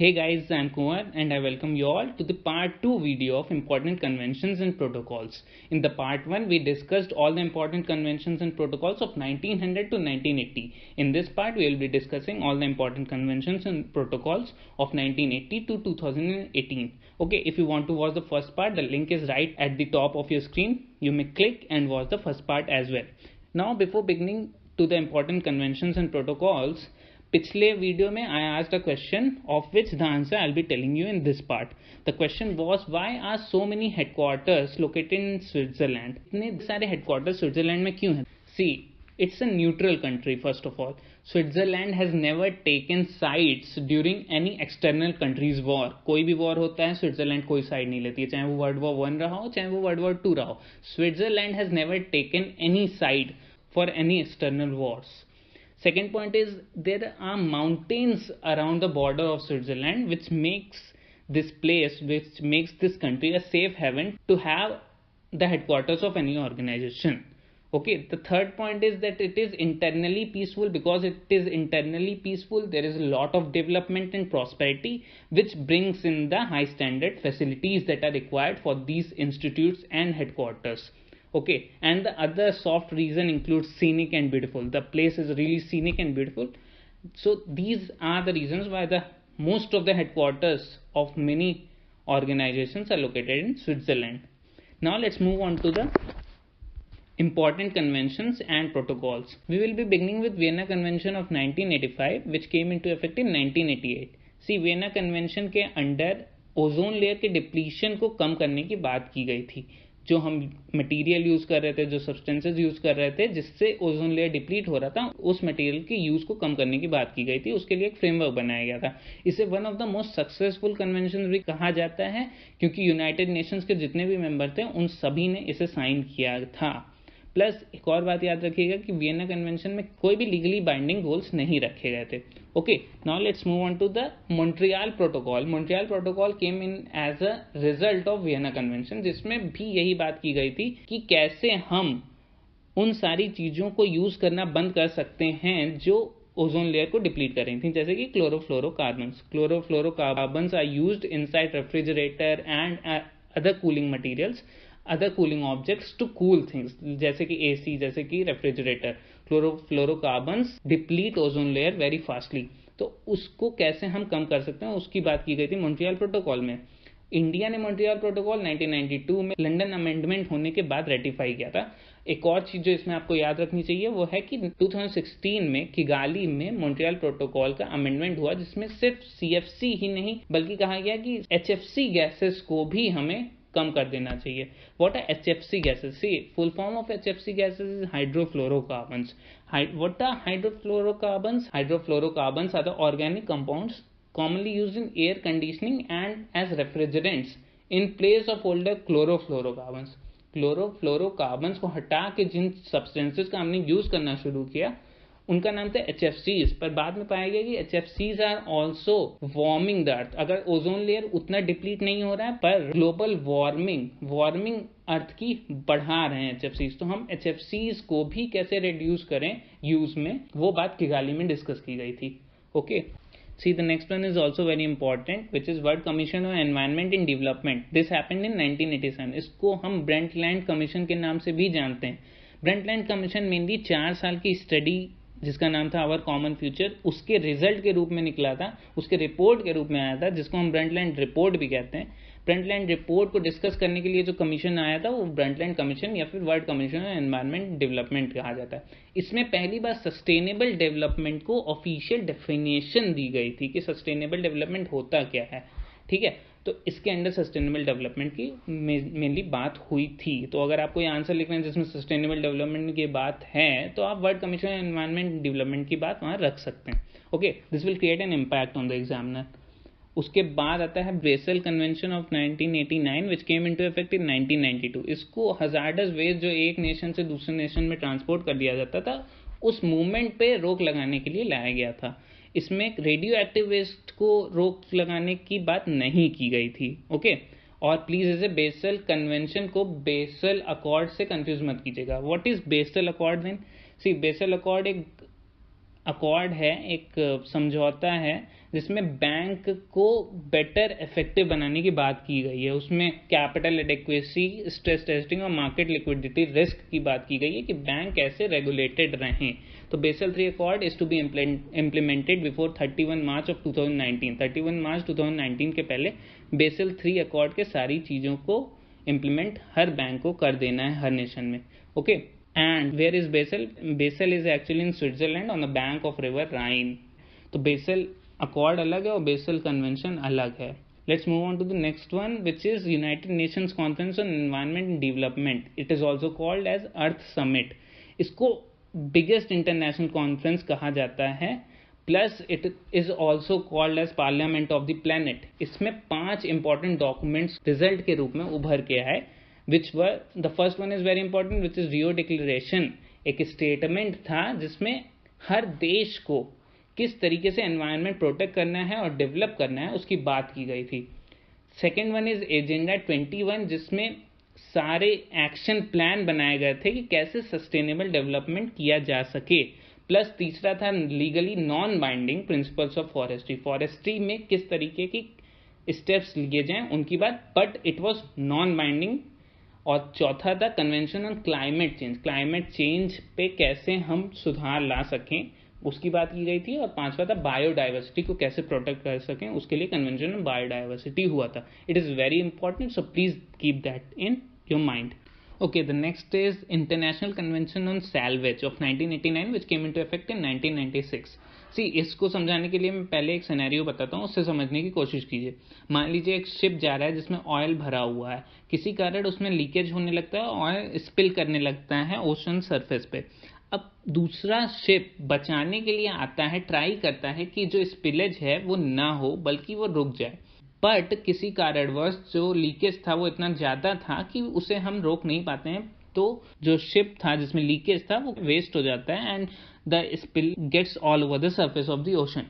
Hey guys, I'm Kumar and I welcome you all to the part 2 video of important conventions and protocols. In the part 1, we discussed all the important conventions and protocols of 1900 to 1980. In this part, we will be discussing all the important conventions and protocols of 1980 to 2018. Okay, if you want to watch the first part, the link is right at the top of your screen. You may click and watch the first part as well. Now, before beginning to the important conventions and protocols, पिछले video में I asked a question of which the answer I'll be telling you in this part. The question was, why are so many headquarters located in Switzerland? इतने सारे headquarters Switzerland में क्यों हैं? See, it's a neutral country first of all. Switzerland has never taken sides during any external country's war. कोई भी war होता है Switzerland कोई साइड नहीं लेती है, चाहे वो वर्ल्ड वॉर 1 रहा हो चाहे वो वर्ल्ड वॉर 2 रहा हो. Switzerland has never taken any side for any external wars. Second point is there are mountains around the border of Switzerland which makes this country a safe haven to have the headquarters of any organization. Okay, the third point is that it is internally peaceful. Because it is internally peaceful, there is a lot of development and prosperity which brings in the high standard facilities that are required for these institutes and headquarters. Okay, and the other soft reason includes scenic and beautiful. The place is really scenic and beautiful. So these are the reasons why most of the headquarters of many organizations are located in Switzerland. Now let's move on to the important conventions and protocols. We will be beginning with Vienna Convention of 1985, which came into effect in 1988. See, Vienna Convention के under ozone layer के depletion को कम करने की बात की गई थी. जो हम मटेरियल यूज कर रहे थे, जो सब्सटेंसेस यूज कर रहे थे जिससे ओजोन लेयर डिप्लीट हो रहा था, उस मटेरियल के यूज को कम करने की बात की गई थी. उसके लिए एक फ्रेमवर्क बनाया गया था. इसे one of the most successful convention भी कहा जाता है क्योंकि यूनाइटेड नेशंस के जितने भी मेंबर थे उन सभी ने इसे साइन किया था. प्लस एक और बात याद रखिएगा कि वियना कन्वेंशन में कोई भी लीगली बाइंडिंग गोल्स नहीं रखे गए थे. Okay, now let's move on to the Montreal protocol. Montreal protocol came in as a result of Vienna convention, जिसमें भी यही बात की गई थी कि कैसे हम उन सारी चीजों को यूज करना बंद कर सकते हैं जो ओजोन लेयर को डिप्लीट कर रही थी, जैसे कि chlorofluorocarbons. Chlorofluorocarbons are used inside refrigerator and other cooling materials, other cooling objects to cool things, जैसे कि एसी, जैसे कि refrigerator. Chlorofluorocarbons deplete ozone layer very fastly. तो उसको कैसे हम कम कर सकते हैं उसकी बात की गई थी मॉन्ट्रियल प्रोटोकॉल में. इंडिया ने मॉन्ट्रियल प्रोटोकॉल 1992 में लंदन अमेंडमेंट होने के बाद रेटिफाई किया था. एक और चीज जो इसमें आपको याद रखनी चाहिए वो है कि 2016 में किगाली में मॉन्ट्रियल प्रोटोकॉल का अमेंडमेंट हुआ, जिसमें सिर्फ सीएफसी ही नहीं बल्कि कहा गया कि एचएफसी गैसेस को भी हमें कम कर देना चाहिए. What are HFC gases? See, full form of HFC gases is hydrofluorocarbons. What are hydrofluorocarbons? Hydrofluorocarbons are the organic compounds commonly used in air conditioning and as refrigerants in place of older chlorofluorocarbons. Chlorofluorocarbons को हटा के जिन substances का हमने use करना शुरू किया उनका नाम था HFCs. पर बाद में पाया गया कि HFCs are also warming the earth. अगर ओजोन लेयर उतना डिप्लीट नहीं हो रहा है पर ग्लोबल वार्मिंग अर्थ की बढ़ा रहे हैं HFCs, तो हम HFCs को भी कैसे रिड्यूस करें यूज में, वो बात किगाली में डिस्कस की गई थी. Okay, see the next one is also very important, which is World Commission on Environment and Development. This happened in 1987. इसको हम ब्रेंटलैंड कमीशन के नाम से भी जानते हैं. ब्रेंटलैंड कमीशन मेनली 4 साल की स्टडी जिसका नाम था आवर कॉमन फ्यूचर, उसके रिजल्ट के रूप में निकला था, उसके रिपोर्ट के रूप में आया था, जिसको हम ब्रेंटलैंड रिपोर्ट भी कहते हैं. ब्रेंटलैंड रिपोर्ट को डिस्कस करने के लिए जो कमीशन आया था वो ब्रेंटलैंड कमीशन या फिर world commission on environment development कहा जाता है. इसमें पहली बार सस्टेनेबल डेवलपमेंट को ऑफिशियल डेफिनेशन दी गई थी कि सस्टेनेबल डेवलपमेंट होता क्या है. ठीक है, तो इसके अंदर सस्टेनेबल डेवलपमेंट की मेनली बात हुई थी. तो अगर आपको ये आंसर लिखना है जिसमें सस्टेनेबल डेवलपमेंट की बात है तो आप world commission on environment development की बात वहां रख सकते हैं. Okay, this will create an impact on the examiner. उसके बाद आता है basal convention of 1989 which came into effect in 1992. इसको हजार्डस वेस्ट जो एक नेशन से दूसरे नेशन में ट्रांसपोर्ट कर दिया जाता था उस मूवमेंट पे रोक लगाने के लिए लाया गया था. इसमें रेडियो एक्टिव वेस्ट को रोक लगाने की बात नहीं की गई थी. ओके, और प्लीज इसे बेसल कन्वेंशन को बेसल अकॉर्ड से कंफ्यूज मत कीजिएगा. What is Basel accord then? See, Basel accord एक अकॉर्ड है, एक समझौता है जिसमें बैंक को बेटर इफेक्टिव बनाने की बात की गई है। उसमें कैपिटल एडेक्वेसी, स्ट्रेस टेस्टिंग और मार्केट लिक्विडिटी रिस्क की बात की गई है कि बैंक कैसे रेगुलेटेड रहें। तो Basel 3 accord is to be implemented before 31 March of 2019। 31 March 2019 के पहले बेसल 3 अकॉर्ड के सारी चीज़ों को इम्प्लीमेंट हर बैंक को कर देना है, हर नेशन में। Okay, and where is Basel? Basel is actually in Switzerland on the bank of river Rhine. तो बेसल अकॉर्ड अलग है और बेसल कन्वेंशन अलग है। Let's move on to the next one which is United Nations conference on environment and development. It is also called as earth summit. इसको biggest international conference कहा जाता है, plus it is also called as parliament of the planet. इसमें 5 important documents result के रूप में उभर के आए, which were the first one is very important, which is Rio Declaration। एक स्टेटमेंट था जिसमें हर देश को किस तरीके से एनवायरनमेंट प्रोटेक्ट करना है और डेवलप करना है उसकी बात की गई थी। सेकेंड वन इज एजेंडा 21, जिसमें सारे एक्शन प्लान बनाए गए थे कि कैसे सस्टेनेबल डेवलपमेंट किया जा सके। प्लस तीसरा था legally non binding principles of forestry. Forestry में किस तरीके की स्टेप्स लिए जाएं उनकी बात, but it was non binding. और चौथा था convention on climate change. Climate change पे कैसे हम सुधार ला सकें उसकी बात की गई थी। और पांचवा था बायोडाइवर्सिटी को कैसे प्रोटेक्ट कर सकें, उसके लिए कन्वेंशन ऑन बायोडाइवर्सिटी हुआ था। It is very important, so please keep that in your mind. Okay, the next is International Convention on Salvage of 1989 which came into effect in 1996. See, इसको समझाने के लिए मैं पहले एक सिनेरियो बताता हूँ, उससे समझने की कोशिश कीजिए। मान लीजिए एक शिप जा रहा है जिसमें ऑयल भरा हुआ है, किसी कारण उसमें लीकेज होने लगता है, ऑयल स्पिल करने लगता है ओशन सरफेस पे। अब दूसरा शिप बचाने के लिए आता है, ट्राई करता है कि जो स्पिलेज है वो ना हो बल्कि वो रुक जाए, बट किसी कारणवश जो लीकेज था वो इतना ज़्यादा था कि उसे हम रोक नहीं पाते हैं। तो जो शिप था जिसमें लीकेज था वो वेस्ट हो जाता है and the spill gets all over the surface of the ocean.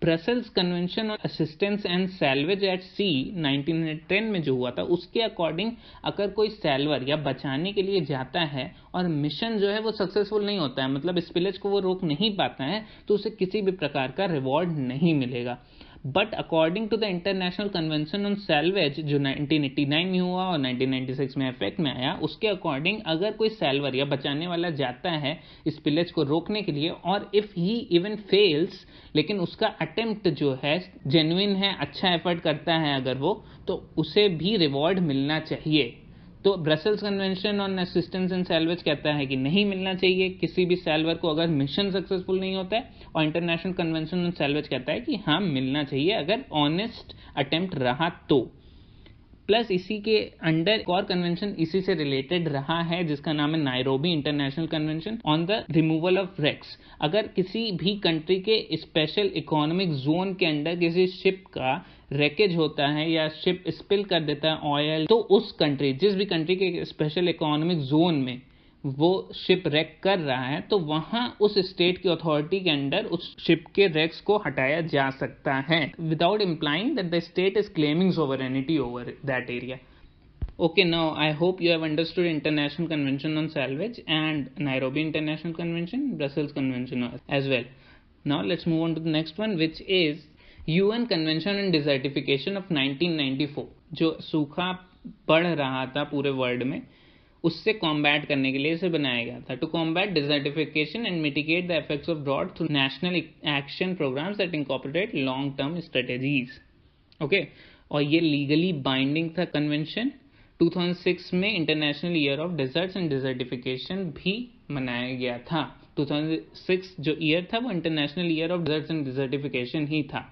Brussels convention on assistance and salvage at sea 1910 में जो हुआ था, उसके अकॉर्डिंग अगर कोई सैल्वर या बचाने के लिए जाता है और मिशन जो है वो सक्सेसफुल नहीं होता है, मतलब स्पिलेज को वो रोक नहीं पाता है, तो उसे किसी भी प्रकार का रिवॉर्ड नहीं मिलेगा। But according to the international convention on salvage जो 1989 में हुआ और 1996 में इफेक्ट में आया, उसके अकॉर्डिंग अगर कोई सैल्वर या बचाने वाला जाता है स्पिलेज को रोकने के लिए और इफ ही इवन फेल्स, लेकिन उसका अटेम्प्ट जो है जेन्युइन है, अच्छा एफर्ट करता है अगर वो, तो उसे भी रिवॉर्ड मिलना चाहिए। तो Brussels convention on assistance and salvage कहता है कि नहीं मिलना चाहिए किसी भी सैल्वर को अगर मिशन सक्सेसफुल नहीं होता है, और इंटरनेशनल कन्वेंशन ऑन सैल्वेज कहता है कि हाँ मिलना चाहिए अगर ऑनेस्ट अटेम्प्ट रहा तो। प्लस इसी के अंडर एक और कन्वेंशन इसी से रिलेटेड रहा है जिसका नाम है Nairobi international convention on the removal of wrecks. अगर किसी भी कंट्री के स्पेशल इकोनॉमिक जोन के अंडर किसी शिप का रेकेज होता है या शिप स्पिल कर देता है ऑयल, तो उस कंट्री, जिस भी कंट्री के स्पेशल इकोनॉमिक जोन में वो शिप रेक कर रहा है, तो वहां उस स्टेट की अथॉरिटी के अंडर उस शिप के रेक्स को हटाया जा सकता है without implying that the state is claiming sovereignty over that area. Okay, now I hope you have understood International Convention on Salvage and Nairobi International Convention, Brussels Convention as well. Now let's move on to the next one, which is UN Convention on Desertification of 1994. जो सूखा बढ़ रहा था पूरे world में, उससे combat करने के लिए इसे बनाया गया था। To combat desertification and mitigate the effects of drought through national action programs that incorporate long term strategies. Okay, और ये लीगली बाइंडिंग था कन्वेंशन। 2006 में international year of deserts and desertification भी मनाया गया था। 2006 जो ईयर था वो international year of deserts and desertification ही था।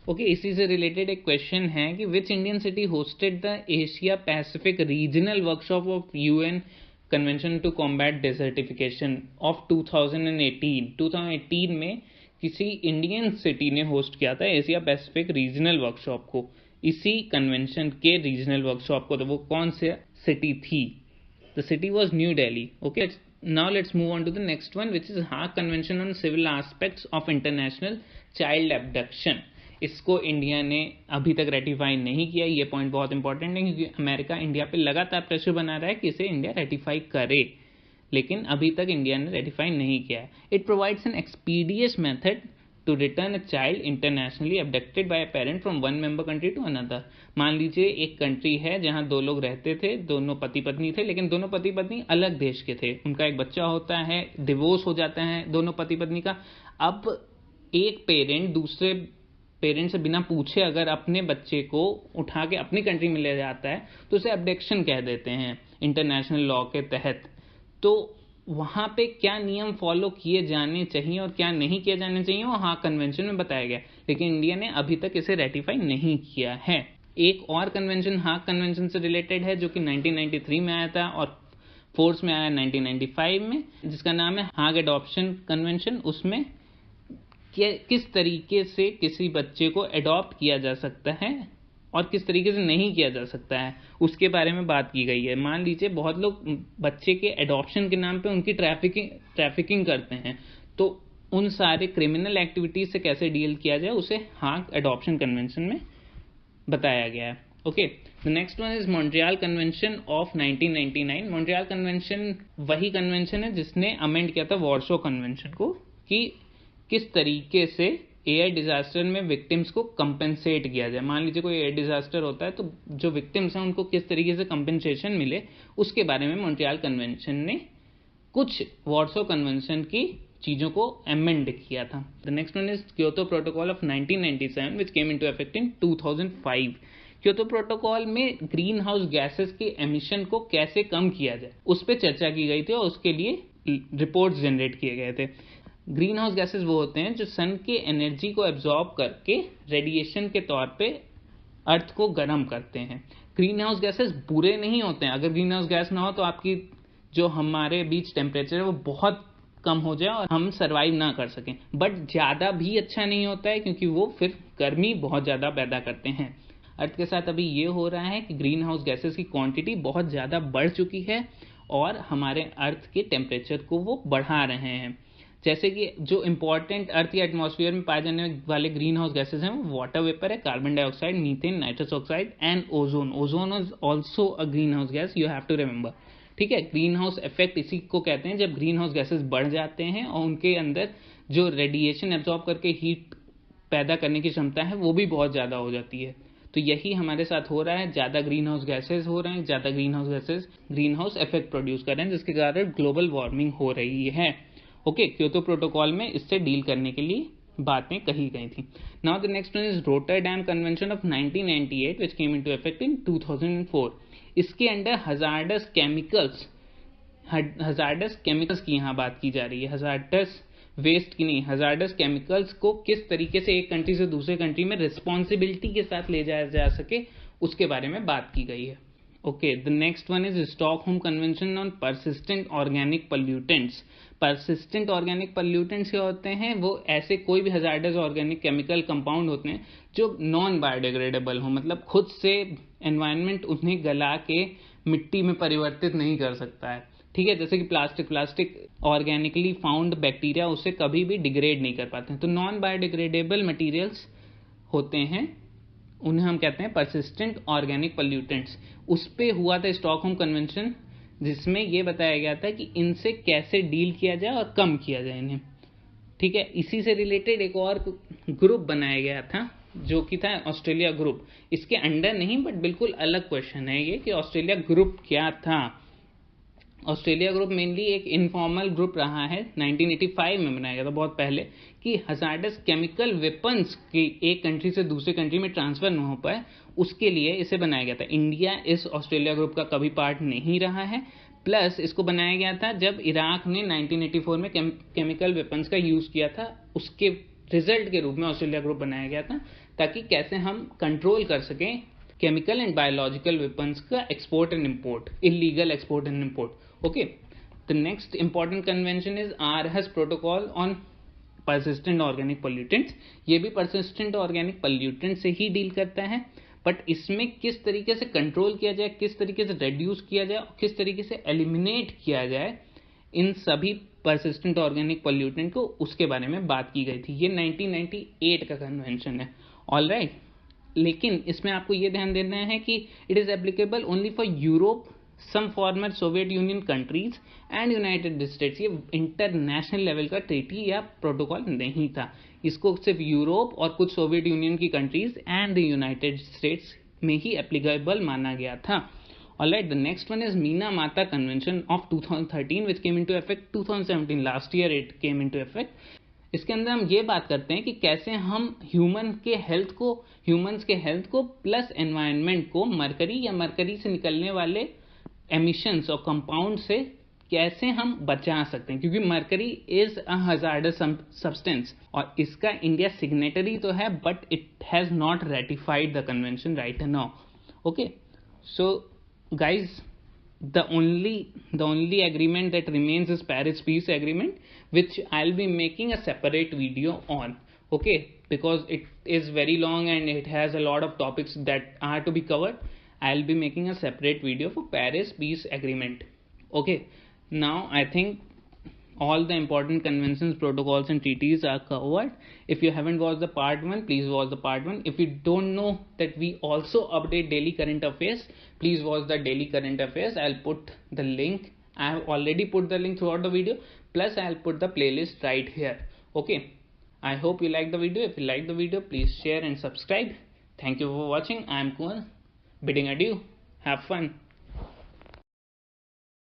ओके, इसी से रिलेटेड एक क्वेश्चन है कि which Indian city hosted the Asia Pacific regional workshop of UN convention to combat desertification of 2018। 2018 में किसी इंडियन सिटी ने होस्ट किया था एशिया पैसिफिक रीजनल वर्कशॉप को, इसी कन्वेंशन के रीजनल वर्कशॉप को। तो वो कौन सी सिटी थी? The city was new Delhi. Okay, now let's move on to the next one, which is Hague Convention on Civil Aspects of International Child Abduction। इसको India ने अभी तक रेटिफाई नहीं किया। ये पॉइंट बहुत इंपॉर्टेंट है क्योंकि अमेरिका इंडिया पे लगातार प्रेशर बना रहा है कि इसे इंडिया रेटिफाई करे, लेकिन अभी तक इंडिया ने रेटिफाई नहीं किया है। It provides an expeditious method to return a child internationally abducted by a parent from one member country to another. मान लीजिए एक कंट्री है जहां दो लोग रहते थे, दोनों पति पत्नी थे, लेकिन दोनों पति पत्नी अलग देश के थे, उनका एक बच्चा होता है, डिवोर्स हो जाता है दोनों पति पत्नी का। अब एक पेरेंट दूसरे पेरेंट से बिना पूछे अगर अपने बच्चे को उठा के अपनी कंट्री में ले जाता है तो उसे अबडक्शन कह देते हैं इंटरनेशनल लॉ के तहत। तो वहां पे क्या नियम फॉलो किए जाने चाहिए और क्या नहीं किए जाने चाहिए वो हाग कन्वेंशन में बताया गया, लेकिन इंडिया ने अभी तक इसे रेटिफाई नहीं किया है। एक और कन्वेंशन हाग कन्वेंशन से रिलेटेड है जो कि 1993 में आया था और फोर्स में आया 1995 में, जिसका नाम है हाग एडॉप्शन कन्वेंशन। उसमें किस तरीके से किसी बच्चे को अडॉप्ट किया जा सकता है और किस तरीके से नहीं किया जा सकता है उसके बारे में बात की गई है। मान लीजिए बहुत लोग बच्चे के एडॉप्शन के नाम पे उनकी ट्रैफिकिंग करते हैं, तो उन सारे क्रिमिनल एक्टिविटीज से कैसे डील किया जाए उसे हाग एडॉप्शन कन्वेंशन में बताया गया है। Okay, the next one is Montreal convention of 1999। Montreal convention वही कन्वेंशन है जिसने अमेंड किया था वॉर्सो कन्वेंशन को, कि किस तरीके से एयर डिजास्टर में विक्टिम्स को कंपेंसेट किया जाए। मान लीजिए कोई एयर डिजास्टर होता है तो जो विक्टिम्स हैं उनको किस तरीके से कंपेंसेशन मिले, उसके बारे में मॉन्ट्रियल कन्वेंशन ने कुछ वॉर्सो कन्वेंशन की चीजों को अमेंड किया था। The next one is Kyoto protocol of 1997 which came into effect in 2005। Kyoto protocol में ग्रीन हाउस गैसेस के एमिशन को कैसे कम किया जाए उस पर चर्चा की गई थी और उसके लिए रिपोर्ट्स जनरेट किए गए थे। ग्रीन हाउस गैसेस वो होते हैं जो सन के एनर्जी को एब्जॉर्ब करके रेडिएशन के तौर पे अर्थ को गर्म करते हैं। ग्रीन हाउस गैसेस बुरे नहीं होते हैं, अगर ग्रीन हाउस गैस ना हो तो आपकी जो हमारे बीच टेम्परेचर है वो बहुत कम हो जाए और हम सरवाइव ना कर सकें, बट ज्यादा भी अच्छा नहीं होता है क्योंकि वो फिर गर्मी बहुत ज्यादा पैदा करते हैं। अर्थ के साथ अभी ये हो रहा है कि ग्रीन हाउस गैसेस की क्वांटिटी बहुत ज्यादा बढ़ चुकी है और हमारे अर्थ के टेम्परेचर को वो बढ़ा रहे हैं। जैसे कि जो इंपॉर्टेंट अर्थ या एटमॉस्फेयर में पाए जाने वाले ग्रीन हाउस गैसेज हैं वो वाटर वेपर है, carbon dioxide, methane, nitrous oxide and ozone. Ozone is also a green house gas, you have to remember. ठीक है, ग्रीन हाउस इफेक्ट इसी को कहते हैं जब ग्रीन हाउस गैसेज बढ़ जाते हैं और उनके अंदर जो रेडिएशन एब्जॉर्ब करके हीट पैदा करने की क्षमता है वो भी बहुत ज्यादा हो जाती है। तो यही हमारे साथ हो रहा है, ज्यादा ग्रीन हाउस गैसेज हो रहे हैं, ज्यादा green house gases green house effect produce कर रहे हैं जिसके कारण ग्लोबल वार्मिंग हो रही है। ओके, क्योतो प्रोटोकॉल में इससे डील करने के लिए बातें कही गई थी। Now the next one is Rotterdam convention of 1998 which came into effect in 2004। इसके अंडर हजार्डस केमिकल्स की यहाँ बात की जा रही है, हजार्डस वेस्ट की नहीं, हजार्डस केमिकल्स को किस तरीके से एक कंट्री से दूसरे कंट्री में रिस्पॉन्सिबिलिटी के साथ ले जाया जा सके उसके बारे में बात की गई है। Okay, the next one is Stockholm convention on persistent organic pollutants. Persistent organic pollutants क्या होते हैं, वो ऐसे कोई भी हजार्डस ऑर्गेनिक केमिकल कंपाउंड होते हैं जो नॉन बायोडिग्रेडेबल हो, मतलब खुद से एनवायरनमेंट उन्हें गला के मिट्टी में परिवर्तित नहीं कर सकता है। ठीक है, जैसे कि प्लास्टिक ऑर्गेनिकली फाउंड बैक्टीरिया उसे कभी भी डिग्रेड नहीं कर पाते हैं, तो नॉन बायोडिग्रेडेबल मटेरियल्स होते हैं, उन्हें हम कहते हैं परसिस्टेंट ऑर्गेनिक पॉल्यूटेंट्स। उस पे हुआ था स्टॉकहोम कन्वेंशन जिसमें यह बताया गया था कि इनसे कैसे डील किया जाए और कम किया जाए इन्हें। ठीक है, इसी से रिलेटेड एक और ग्रुप बनाया गया था जो कि था ऑस्ट्रेलिया ग्रुप। इसके अंडर नहीं बट बिल्कुल अलग क्वेश्चन है ये कि ऑस्ट्रेलिया ग्रुप क्या था। ऑस्ट्रेलिया ग्रुप मेनली एक इनफॉर्मल ग्रुप रहा है, 1985 में बनाया गया था, बहुत पहले, कि हजार्डस केमिकल वेपन्स की एक कंट्री से दूसरे कंट्री में ट्रांसफर न हो पाए उसके लिए इसे बनाया गया था। इंडिया इस ऑस्ट्रेलिया ग्रुप का कभी पार्ट नहीं रहा है। प्लस इसको बनाया गया था जब इराक ने 1984 में केमिकल वेपन्स का यूज किया था, उसके रिजल्ट के रूप में ऑस्ट्रेलिया ग्रुप बनाया गया था ताकि कैसे हम कंट्रोल कर सकें केमिकल एंड बायोलॉजिकल वेपन्स का export and import, illegal export and import. Okay, the next important convention is Aarhus Protocol on persistent organic pollutants। ये भी persistent organic pollutants से ही डील करता है, बट इसमें किस तरीके से कंट्रोल किया जाए, किस तरीके से रेड्यूस किया जाए, किस तरीके से एलिमिनेट किया जाए इन सभी persistent organic pollutant को, उसके बारे में बात की गई थी। ये 1998 का कन्वेंशन है। ऑल राइट, लेकिन इसमें आपको ये ध्यान देना है कि it is applicable only for Europe, some former Soviet Union countries and United States. ये इंटरनेशनल लेवल का ट्रीटी या प्रोटोकॉल नहीं था। इसको सिर्फ यूरोप और कुछ सोवियत यूनियन की countries and the United States में ही एप्लीकेबल माना गया था. Alright, the next one is Minamata Convention of 2013 which came into effect 2017. Last year it came into effect. इसके अंदर हम ये बात करते हैं कि कैसे हम ह्यूमंस के हेल्थ को प्लस एनवायरनमेंट को मरकरी या मरकरी से निकलने वाले एमिशंस और कंपाउंड से कैसे हम बचा सकते हैं, क्योंकि mercury is a hazardous substance और इसका इंडिया सिग्नेटरी तो है but it has not ratified the convention right now. Okay, so guys, the only agreement that remains is Paris Peace Agreement, which I'll be making a separate video on, okay, because it is very long and it has a lot of topics that are to be covered. I'll be making a separate video for Paris Peace Agreement. Okay, now I think all the important conventions, protocols and treaties are covered. If you haven't watched the part 1, please watch the part 1. If you don't know that we also update daily current affairs, please watch the daily current affairs. I'll put the link. I have already put the link throughout the video, plus I'll put the playlist right here. Okay, I hope you like the video. If you like the video, please share and subscribe. Thank you for watching. I am Kunal, bidding adieu. Have fun.